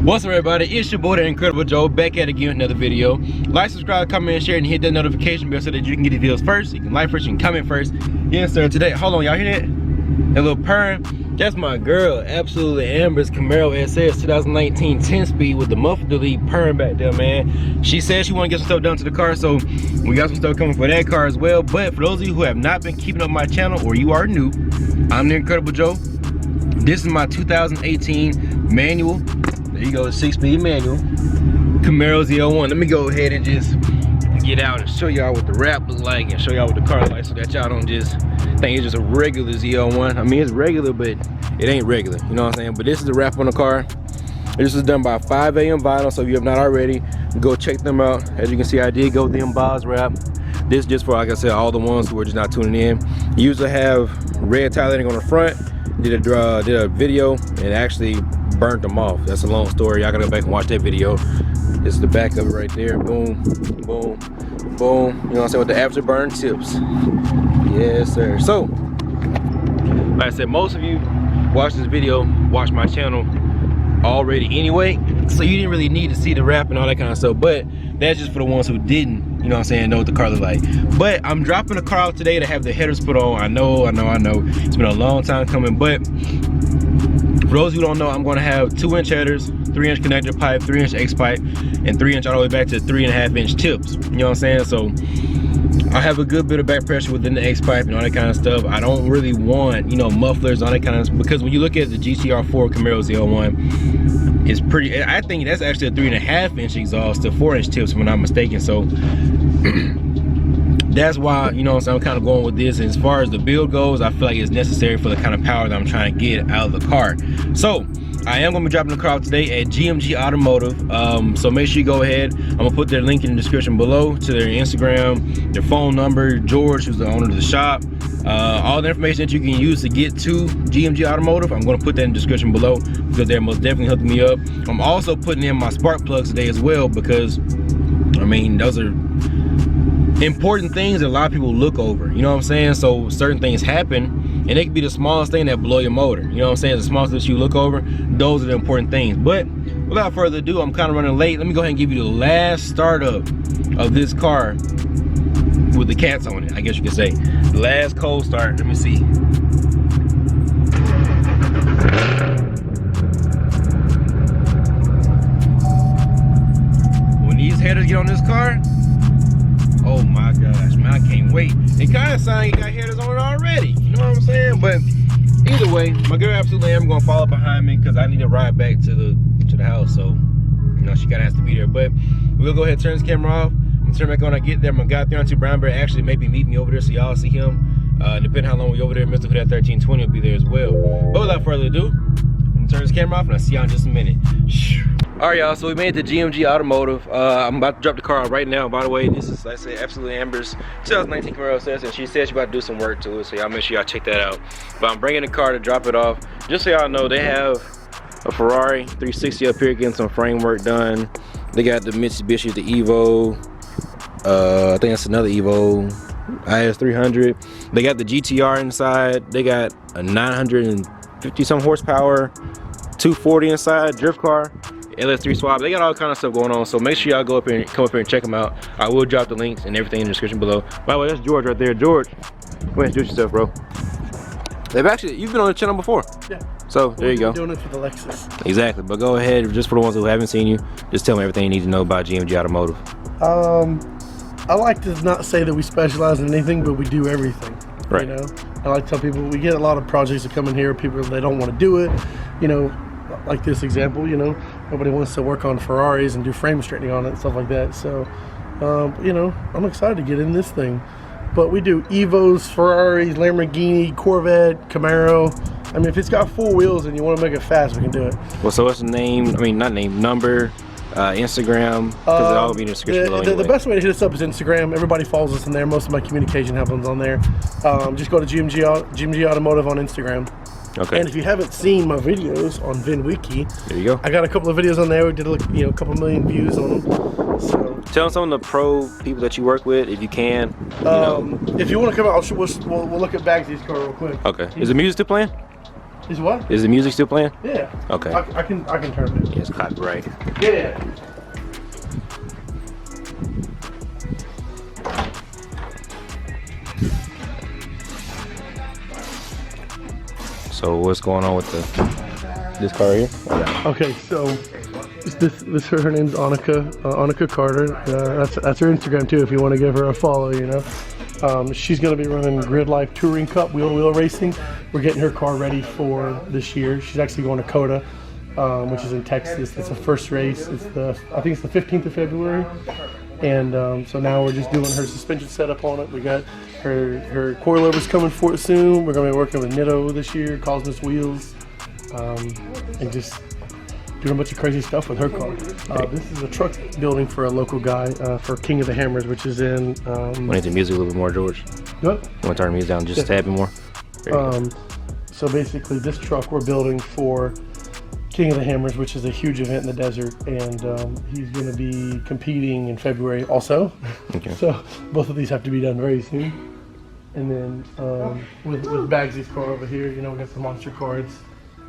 What's up, everybody? It's your boy, the Incredible Joe, back at it again with another video. Like, subscribe, comment, share, and hit that notification bell so that you can get the videos first. You can like first, you can comment first. Yes, sir. Today, hold on, y'all hear that? That little purring. That's my girl, absolutely Amber's Camaro SS 2019 10-speed with the muffler delete purring back there, man. She said she want to get some stuff done to the car, so we got some stuff coming for that car as well. But for those of you who have not been keeping up my channel, or you are new, I'm the Incredible Joe. This is my 2018 manual. There you go, 6-speed manual Camaro ZL1. Let me go ahead and just get out and show y'all what the wrap looks like and show y'all what the car looks like so that y'all don't just think it's just a regular ZL1. I mean, it's regular, but it ain't regular, you know what I'm saying? But this is the wrap on the car. This is done by 5 AM Vinyl, so if you have not already, go check them out. As you can see, I did go with the embossed wrap. This just for, like I said, all the ones who are just not tuning in. You usually have red tire lighting on the front. Did a video and actually burnt them off. That's a long story. Y'all gotta go back and watch that video. This is the back of it right there. Boom, boom, boom. You know what I'm saying? With the afterburn tips. Yes, sir. So, like I said, most of you watch this video, watch my channel already anyway. So you didn't really need to see the wrap and all that kind of stuff. But that's just for the ones who didn't, you know what I'm saying, know what the car looked like. But I'm dropping the car out today to have the headers put on. I know. It's been a long time coming, but for those who don't know, I'm going to have 2-inch headers, 3-inch connector pipe, 3-inch X pipe, and 3-inch all the way back to 3.5-inch tips. You know what I'm saying? So I have a good bit of back pressure within the X pipe and all that kind of stuff. I don't really want, you know, mufflers, all that kind of, because when you look at the GTR4 Camaro ZL1, it's pretty, I think that's actually a 3.5-inch exhaust to 4-inch tips, if I'm not mistaken. So that's why, you know what I'm saying, I'm kind of going with this. And as far as the build goes, I feel like it's necessary for the kind of power that I'm trying to get out of the car. So I am going to be dropping the car off today at GMG Automotive. So make sure you go ahead. I'm going to put their link in the description below to their Instagram, their phone number, George, who's the owner of the shop. All the information that you can use to get to GMG Automotive, I'm going to put that in the description below because they're most definitely hooking me up. I'm also putting in my spark plugs today as well because, I mean, those are important things that a lot of people look over, you know what I'm saying? So certain things happen and it could be the smallest thing that blow your motor, you know what I'm saying? The smallest that you look over, those are the important things. But without further ado, I'm kind of running late. Let me go ahead and give you the last startup of this car with the cats on it, I guess you could say. The last cold start. Let me see. When these headers get on this car, oh my gosh, man, I can't wait. It kind of sounds like it got headers on it already, you know what I'm saying? But either way, my girl absolutely am going to follow behind me because I need to ride back to the house. So, you know, she kind of has to be there. But we'll go ahead and turn this camera off. I'm going to turn back on when I get there. My guy 302 BROWNBEAR actually maybe meet me over there so y'all see him. Depending how long we're over there, Mr. Who That 1320 will be there as well. But without further ado, I'm going to turn this camera off and I'll see y'all in just a minute. Alright, y'all, so we made it to GMG Automotive. I'm about to drop the car off right now. By the way, this is, like I said, absolutely Amber's 2019 Camaro SS, and she said she's about to do some work to it, so y'all make sure y'all check that out. But I'm bringing the car to drop it off. Just so y'all know, they have a Ferrari 360 up here getting some framework done. They got the Mitsubishi, the Evo. I think that's another Evo IS 300. They got the GTR inside. They got a 950 some horsepower 240 inside drift car. LS3 swap. They got all kind of stuff going on, so make sure y'all go up here and come up here and check them out. I will drop the links and everything in the description below. By the way, that's George right there. George, go ahead and introduce yourself, bro. They've actually, you've been on the channel before. Yeah. So there you go. Doing it for the Lexus. Exactly. But go ahead, just for the ones who haven't seen you, just tell them everything you need to know about GMG Automotive. I like to not say that we specialize in anything, but we do everything. Right. You know, I like to tell people we get a lot of projects that come in here. People, they don't want to do it. You know, like this example, you know, nobody wants to work on Ferraris and do frame straightening on it and stuff like that. So, you know, I'm excited to get in this thing. But we do Evos, Ferraris, Lamborghini, Corvette, Camaro. I mean, if it's got 4 wheels and you want to make it fast, we can do it. Well, so what's the name? I mean, not name, number, Instagram, because it'll all be in the description below anyway. The best way to hit us up is Instagram. Everybody follows us in there. Most of my communication happens on there. Just go to GMG Automotive on Instagram. Okay. And if you haven't seen my videos on VinWiki, there you go. I got a couple of videos on there. We did, you know, a couple million views on them. So tell them some of the pro people that you work with, if you can. You know. If you want to come out, we'll look at back to these cars real quick. Okay. Is the music still playing? Is what? Is the music still playing? Yeah. Okay. I can turn it. Yeah, it's copyright. Yeah. So what's going on with this car here? Okay, so this her name's Annika Carter. That's her Instagram too. If you want to give her a follow, you know. She's going to be running Grid Life Touring Cup wheel-to-wheel racing. We're getting her car ready for this year. She's actually going to COTA, which is in Texas. It's the first race. I think it's the 15th of February. And so now we're just doing her suspension setup on it. We got her coilovers coming for it soon. We're going to be working with Nitto this year, Cosmos Wheels, and just doing a bunch of crazy stuff with her car. This is a truck building for a local guy for King of the Hammers, which is in... Want the music a little bit more, George? What? You want to turn the music down just a tad bit more? So basically this truck we're building for King of the Hammers, which is a huge event in the desert, and he's going to be competing in February also. Okay. So both of these have to be done very soon. And then with Bagsy's car over here, you know, we got the monster cards.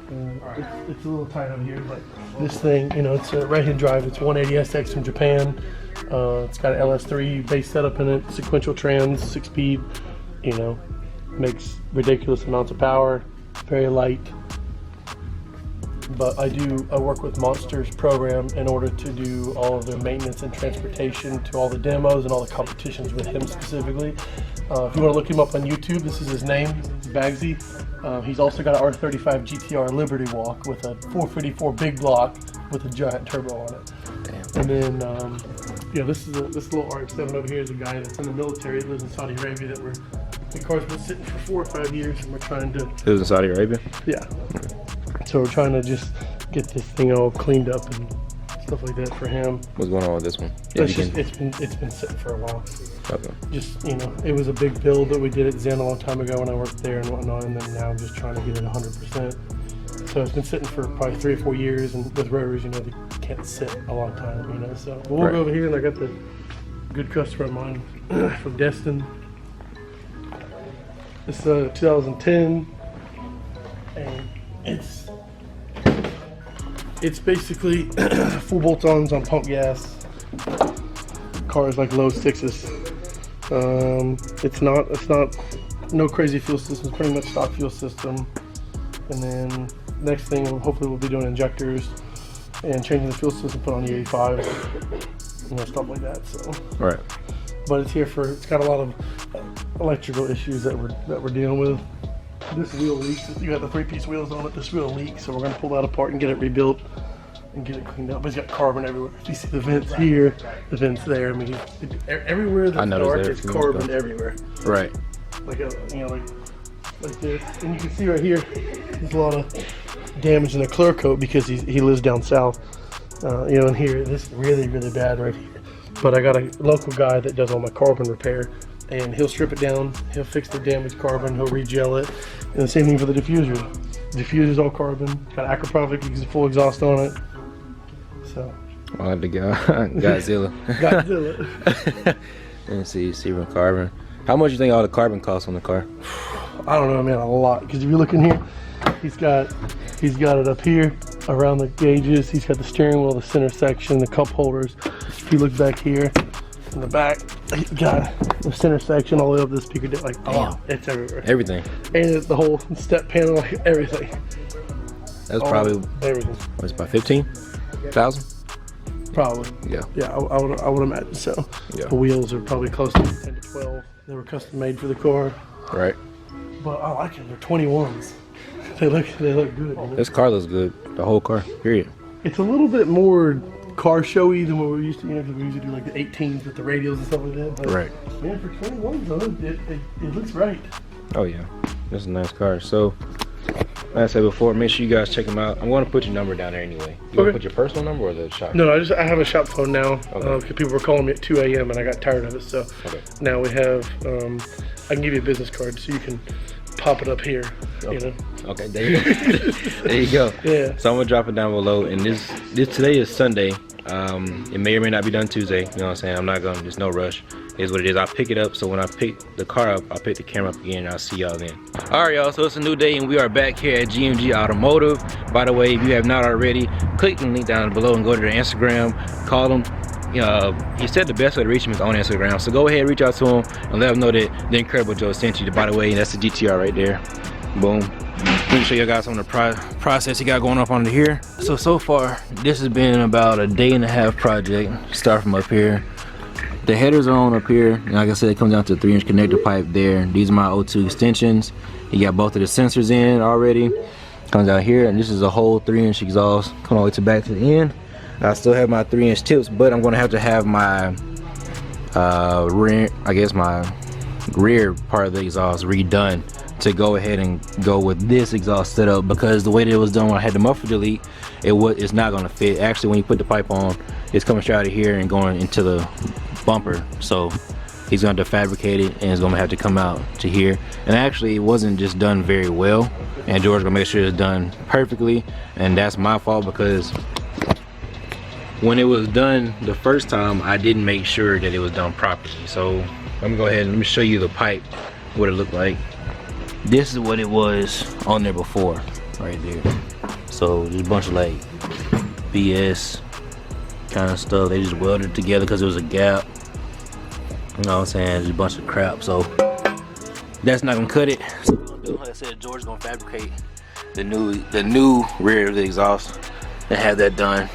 It's a little tight over here, but this thing, you know, it's a right-hand drive. It's 180SX from Japan. It's got an LS3 base setup in it, sequential trans, 6-speed. You know, makes ridiculous amounts of power, very light. But I work with Monster's program in order to do all of their maintenance and transportation to all the demos and all the competitions with him specifically. If you want to look him up on YouTube, this is his name, Bagsy. He's also got an R35 GTR Liberty Walk with a 454 big block with a giant turbo on it. Damn. And then, yeah, this little RX-7 over here is a guy that's in the military. He lives in Saudi Arabia. The car's been sitting for 4 or 5 years, and we're trying to... Lives in Saudi Arabia? Yeah. So we're trying to just get this thing all cleaned up and stuff like that for him. What's going on with this one? It's been sitting for a while. Okay. Just, you know, it was a big build that we did at Zen a long time ago when I worked there and whatnot, and then now I'm just trying to get it 100%. So it's been sitting for probably 3 or 4 years, and with rotors, you know, they can't sit a long time, you know. So we'll go over here, and I got the good customer of mine from Destin. It's 2010, and it's basically full bolt-ons on pump gas. Car is like low 6s. It's not no crazy fuel system. It's pretty much stock fuel system. And then next thing, hopefully we'll be doing injectors and changing the fuel system, put on the 85, you know, stuff like that. So right. But it's got a lot of electrical issues that we're dealing with. This wheel leaks. You got the 3-piece wheels on it. This wheel leaks, so we're gonna pull that apart and get it rebuilt and get it cleaned up. But it's got carbon everywhere. If you see the vents here, the vents there. I mean, everywhere that's dark, it's carbon everywhere. Right. Like like this, and you can see right here, there's a lot of damage in the clear coat because he lives down south. You know, and here, this is really bad right here. But I got a local guy that does all my carbon repair, and he'll strip it down, he'll fix the damaged carbon, he'll re-gel it, and the same thing for the diffuser. The diffuser's all carbon, got Acroprofit, full exhaust on it. So. I like the Godzilla. Godzilla. And see from carbon. How much do you think all the carbon costs on the car? I don't know, man, a lot. Because if you look in here, he's got it up here around the gauges. He's got the steering wheel, the center section, the cup holders. If you look back here in the back, he's got the center section all the way up to the speaker. Like, oh, it's everywhere. Everything. And the whole step panel, like everything. That's probably everything. What's about 15,000? Probably. Yeah. Yeah, I would imagine so. Yeah. The wheels are probably close to 10 to 12. They were custom made for the car. Right. But I like them. They're 21s. They look good. You know? This car looks good. The whole car. Period. It's a little bit more car showy than what we used to. You know, because we used to do like the 18s with the radials and stuff like that. But, right. Man, for 21s though, it looks right. Oh yeah, this is a nice car. So, like I said before, make sure you guys check them out. I'm going to put your number down there anyway. You want to put your personal number or the shop? No, I have a shop phone now because people were calling me at 2 a.m. and I got tired of it. So now we have. I can give you a business card so you can pop it up here. You know. Okay, there you go. There you go. Yeah. So I'm gonna drop it down below. And this today is Sunday. It may or may not be done Tuesday, you know what I'm saying? I'm not gonna, there's no rush. It is what it is. I'll pick it up, so when I pick the car up, I'll pick the camera up again and I'll see y'all then. Alright y'all, so it's a new day and we are back here at GMG Automotive. By the way, if you have not already, click the link down below and go to their Instagram, call them. He said the best way to reach him is on Instagram, so go ahead, reach out to him and let him know that the Incredible Joe sent you. By the way, that's the GTR right there. Boom. Let me show you guys some of the process he got going up under here. So far, this has been about a day and a half project. Start from up here. The headers are on up here, and like I said, it comes down to a 3-inch connector pipe there. These are my O2 extensions. He got both of the sensors in already. Comes out here, and this is a whole 3-inch exhaust coming all the way back to the end. I still have my 3-inch tips, but I'm gonna have to have my rear, I guess my rear part of the exhaust redone to go ahead and go with this exhaust setup, because the way that it was done when I had the muffler delete, it's not gonna fit. Actually, when you put the pipe on, it's coming straight out of here and going into the bumper, so he's gonna fabricate it and it's gonna have to come out to here. And actually, it wasn't just done very well, and George gonna make sure it's done perfectly, and that's my fault, because when it was done the first time, I didn't make sure that it was done properly. So let me go ahead and let me show you the pipe, what it looked like. This is what it was on there before, right there. So there's a bunch of like BS kind of stuff. They just welded it together because there was a gap. You know what I'm saying? Just a bunch of crap. So that's not gonna cut it. So what we're gonna do, like I said, George's gonna fabricate the new rear of the exhaust and have that done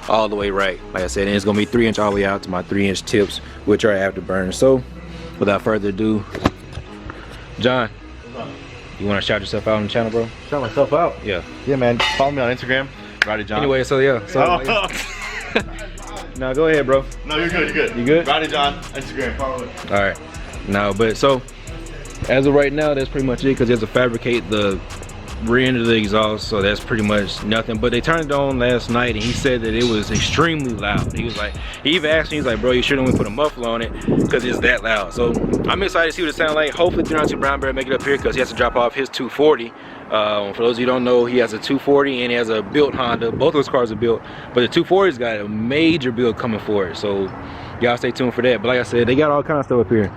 all the way right. Like I said, and it's gonna be 3-inch all the way out to my 3-inch tips, which are afterburner. So without further ado, John, you want to shout yourself out on the channel, bro? Shout myself out? Yeah. Yeah, man. Follow me on Instagram, Roddy John. Anyway, so yeah. So, no, go ahead, bro. No, you're good. You're good. You good? Roddy John, Instagram. Follow me. All right. No, but so as of right now, that's pretty much it, because they have to fabricate the rear end of the exhaust, so that's pretty much nothing. But they turned it on last night and he said that it was extremely loud. He was like, he even asked me, he's like, bro, you shouldn't put a muffler on it because it's that loud. So I'm excited to see what it sounds like. Hopefully 392 Brown Bear make it up here, because he has to drop off his 240. For those of you who don't know, he has a 240 and he has a built Honda. Both of his cars are built, but the 240's got a major build coming for it, so y'all stay tuned for that. But like I said, they got all kinds of stuff up here.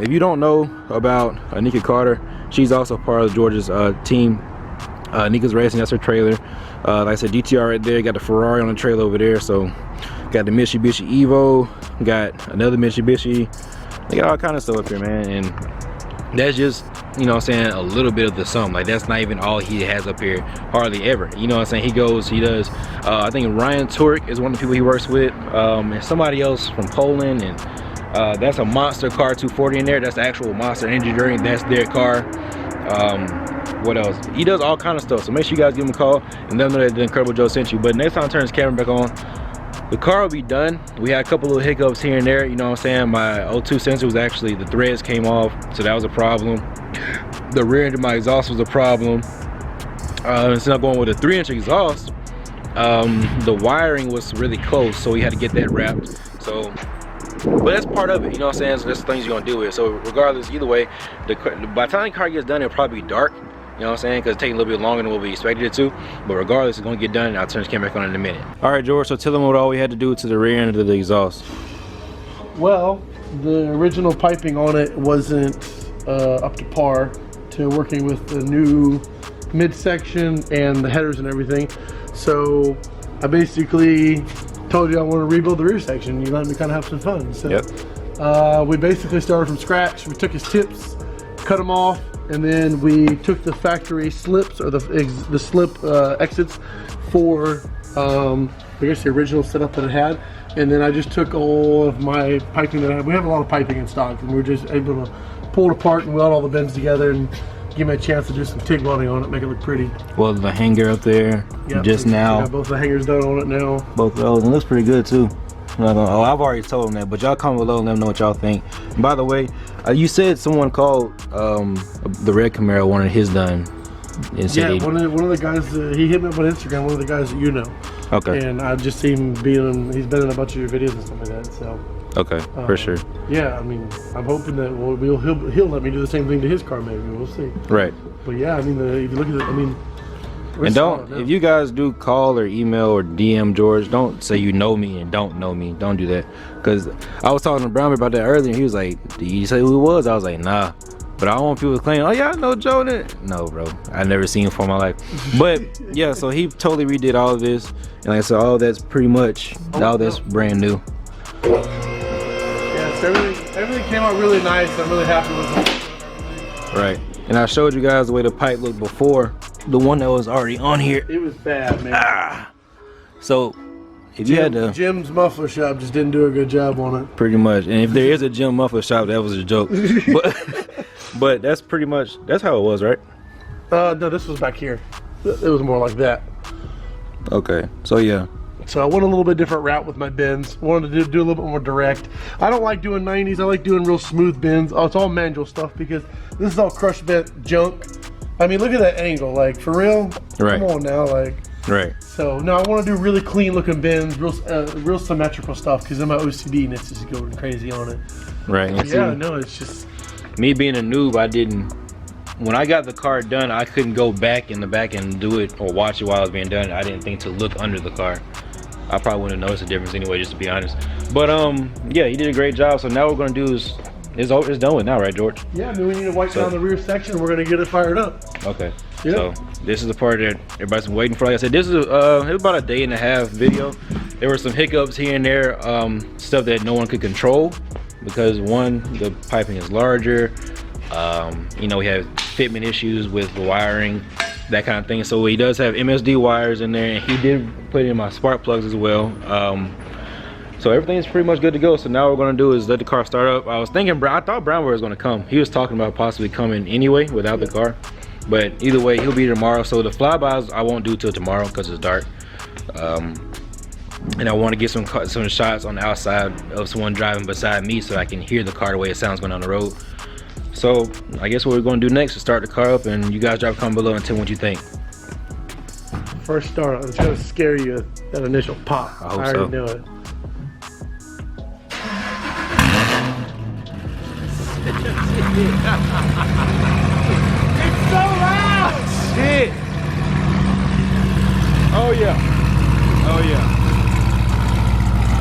If you don't know about Anika Carter, she's also part of George's team. Nika's Racing, that's her trailer. Like I said, DTR right there, got the Ferrari on the trailer over there. So got the Mitsubishi Evo, got another Mitsubishi. They got all kind of stuff up here, man. And that's just, you know what I'm saying, a little bit of the sum. Like, that's not even all he has up here, hardly ever. You know what I'm saying? He does, I think Ryan Turek is one of the people he works with, and somebody else from Poland, and that's a Monster car 240 in there. That's the actual Monster Engineering, that's their car. What else? He does all kind of stuff, so make sure you guys give him a call and let him know that the Incredible Joe sent you. But next time I turn his camera back on, the car will be done. We had a couple little hiccups here and there, you know what I'm saying? My O2 sensor was actually, the threads came off, so that was a problem. The rear end of my exhaust was a problem. Instead of going with a 3-inch exhaust, the wiring was really close, so we had to get that wrapped. So, but that's part of it, you know what I'm saying? So that's the things you're gonna deal with. So regardless, either way, by the time the car gets done, it'll probably be dark. You know what I'm saying? Because it's taking a little bit longer than what we expected it to. But regardless, it's going to get done, and I'll turn this camera back on in a minute. All right, George, so tell them what all we had to do to the rear end of the exhaust. Well, the original piping on it wasn't up to par to working with the new midsection and the headers and everything. So I basically told you I want to rebuild the rear section. You let me kind of have some fun. So yep. We basically started from scratch. We took his tips, cut them off, and then we took the factory slips, or the slip exits for I guess the original setup that it had, and then I just took all of my piping that I have. We have a lot of piping in stock, and we were just able to pull it apart and weld all the bends together and give me a chance to do some TIG welding on it, make it look pretty. Well, the hanger up there, yep, just now. Got both the hangers done on it now. Both of those, and it looks pretty good too. Oh, I've already told them that, but y'all comment below and let them know what y'all think. And by the way, you said someone called the red Camaro wanted his done. Yeah, one of the guys, he hit me up on Instagram, one of the guys that you know. Okay. And I just seen him he's been in a bunch of your videos and stuff like that, so. Okay, for sure. Yeah, I mean, I'm hoping that he'll let me do the same thing to his car, maybe, we'll see. Right. But yeah, I mean, if you look at it, I mean, And don't, if you guys do call or email or DM George, don't say you know me and don't know me. Don't do that. Because I was talking to Brownbear about that earlier, and he was like, did you say who it was? I was like, nah. But I don't want people to claim, oh yeah, I know Joe. No, bro. I never seen him for my life. But yeah, so he totally redid all of this. And like I said, all that's pretty much, all that's brand new. Yeah, so everything came out really nice. I'm really happy with it. Right. And I showed you guys the way the pipe looked before. The one that was already on here. It was bad, man. So if you had to, Jim's muffler shop just didn't do a good job on it. Pretty much. And if there is a Jim muffler shop, that was a joke. But that's pretty much, that's how it was, right? No, this was back here. It was more like that. Okay, so yeah. So I went a little bit different route with my bends. Wanted to do a little bit more direct. I don't like doing 90s. I like doing real smooth bends. Oh, it's all manual stuff because this is all crush bent junk. I mean, look at that angle. Like, for real? Right. Come on now, like. Right. So, no, I want to do really clean looking bends, real symmetrical stuff because I'm my OCD and it's just going crazy on it. Right. And yeah, no, it's just. Me being a noob, I didn't, when I got the car done, I couldn't go back in the back and do it or watch it while it was being done. I didn't think to look under the car. I probably wouldn't have noticed the difference anyway, just to be honest. But yeah, he did a great job. So now what we're gonna do is, it's done with now, right, George? Yeah, I mean, we need to wipe down the rear section. We're gonna get it fired up. Okay. Yep. So this is the part that everybody's been waiting for. Like I said, this is it was about a day and a half video. There were some hiccups here and there, stuff that no one could control because one, the piping is larger. You know, we have fitment issues with the wiring, that kind of thing. So he does have MSD wires in there, and he did put in my spark plugs as well. So everything's pretty much good to go. So now what we're gonna do is let the car start up. I was thinking, I thought Brownbear was gonna come. He was talking about possibly coming anyway without the car. But either way, he'll be here tomorrow. So the flybys I won't do till tomorrow because it's dark. And I want to get some shots on the outside of someone driving beside me so I can hear the car the way it sounds going down the road. So I guess what we're going to do next is start the car up, and you guys drop a comment below and tell me what you think. First start, it's going to scare you, that initial pop. I hope already so. know it. It's so loud! Shit! Oh yeah. Oh yeah.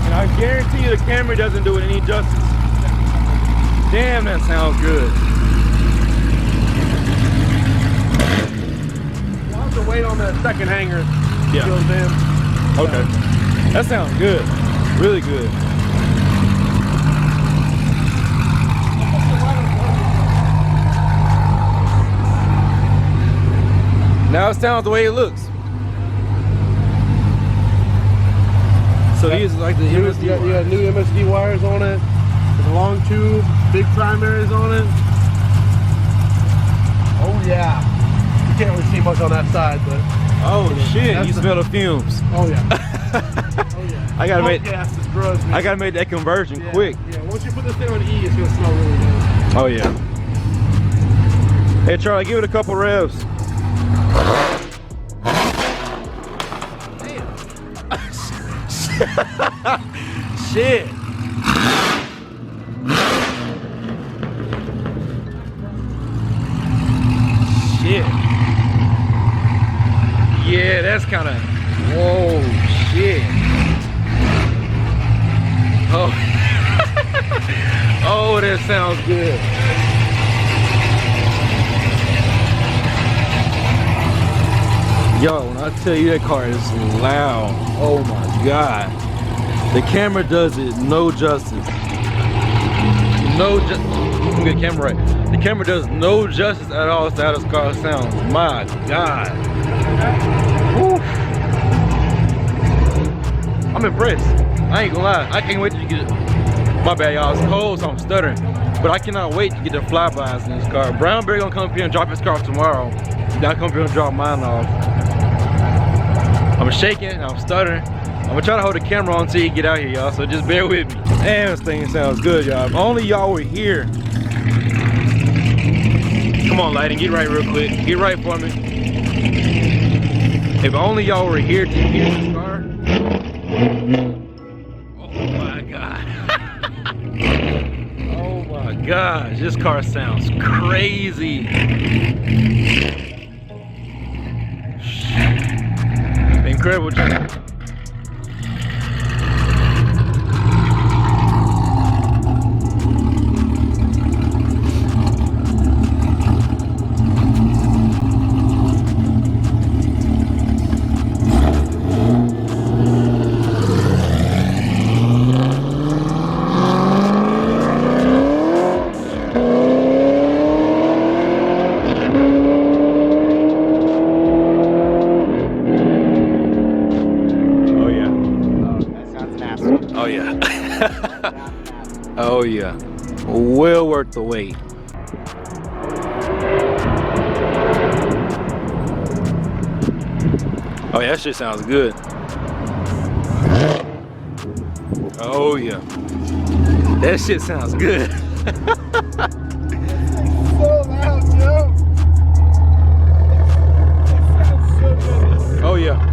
And I guarantee you the camera doesn't do it any justice. Damn, that sounds good. We'll have to wait on that second hanger. Yeah. Goes in. Okay. That sounds good. Really good. Now it sounds the way it looks. So these are like the MSD you got new MSD wires on it. There's a long tube, big primaries on it. Oh yeah. You can't really see much on that side, but. Oh shit! You smell the fumes. Oh yeah. Oh yeah. I gotta make. Gas is gross, man. I gotta make that conversion quick. Yeah. Once you put this thing on E, it's gonna smell really good. Oh yeah. Hey Charlie, give it a couple revs. Shit. Shit. Yeah, that's kind of. Whoa, shit. Oh. Oh, that sounds good. Yo, when I tell you that car is loud, oh my God. The camera does it no justice. No justice. Let me get the camera right. The camera does no justice at all to how this car sounds. My God. Woo. I'm impressed. I ain't gonna lie. I can't wait to get it. My bad, y'all. It's cold, so I'm stuttering. But I cannot wait to get the flybys in this car. Brownbear gonna come up here and drop his car off tomorrow. Then I come here and drop mine off. I'm shaking and I'm stuttering. I'm gonna try to hold the camera on until you get out here, y'all, so just bear with me. Damn, this thing sounds good, y'all. If only y'all were here. Come on, lighting, get right real quick. Get right for me. If only y'all were here to hear this car. Oh my God. Oh my gosh, this car sounds crazy. Incredible Joe. Oh yeah. Oh yeah. Well worth the wait. Oh yeah, that shit sounds good. Oh yeah. That shit sounds good. So loud, Joe. It sounds so good. Oh yeah.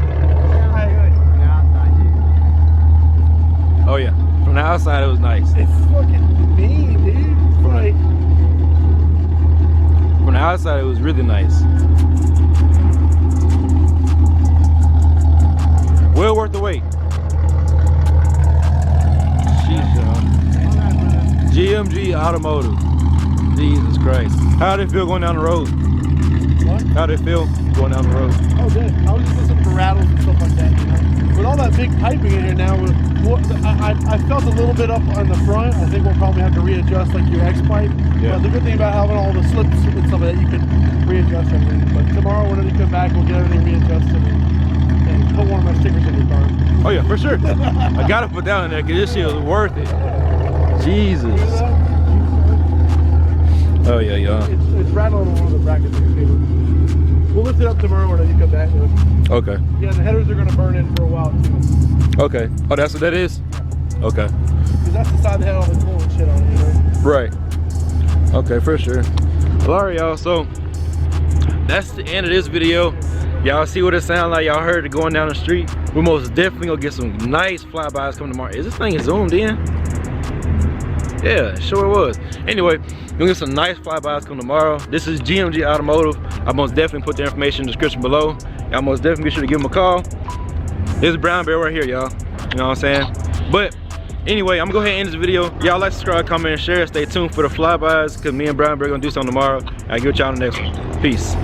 Oh yeah. From the outside it was nice. It's fucking mean, dude. It's like, From the outside it was really nice. Well worth the wait. GMG Automotive. Jesus Christ. How did it feel going down the road? what? How did it feel going down the road? Oh, good. I was just listening for rattles and stuff like that, you know. With all that big piping in here now, I felt a little bit up on the front. I think we'll probably have to readjust like your X pipe. Yeah. But the good thing about having all the slips and stuff like that, you can readjust everything. But tomorrow, whenever you come back, we'll get everything readjusted and put one of my stickers in your car. Oh yeah, for sure. I gotta put that in there because this shit was worth it. Jesus. Oh yeah, yeah. It's rattling on one of the brackets. We'll lift it up tomorrow whenever you come back. Okay. Yeah, the headers are going to burn in for a while too. Okay. Oh, that's what that is? Okay. Because that's the side that had all the cool and shit on it, you know? Right. Okay, for sure. Well, all right, y'all. So that's the end of this video. Y'all see what it sounds like. Y'all heard it going down the street. We're most definitely gonna get some nice flybys coming tomorrow. Is this thing zoomed in? Yeah, sure it was. Anyway, we're gonna get some nice flybys coming tomorrow. This is GMG Automotive. I most definitely put the information in the description below. Y'all most definitely be sure to give them a call. This is Brown Bear right here, y'all. You know what I'm saying? But anyway, I'm gonna go ahead and end this video. Y'all like, subscribe, comment, and share. Stay tuned for the flybys because me and Brown Bear gonna do something tomorrow. I'll get y'all on the next one. Peace.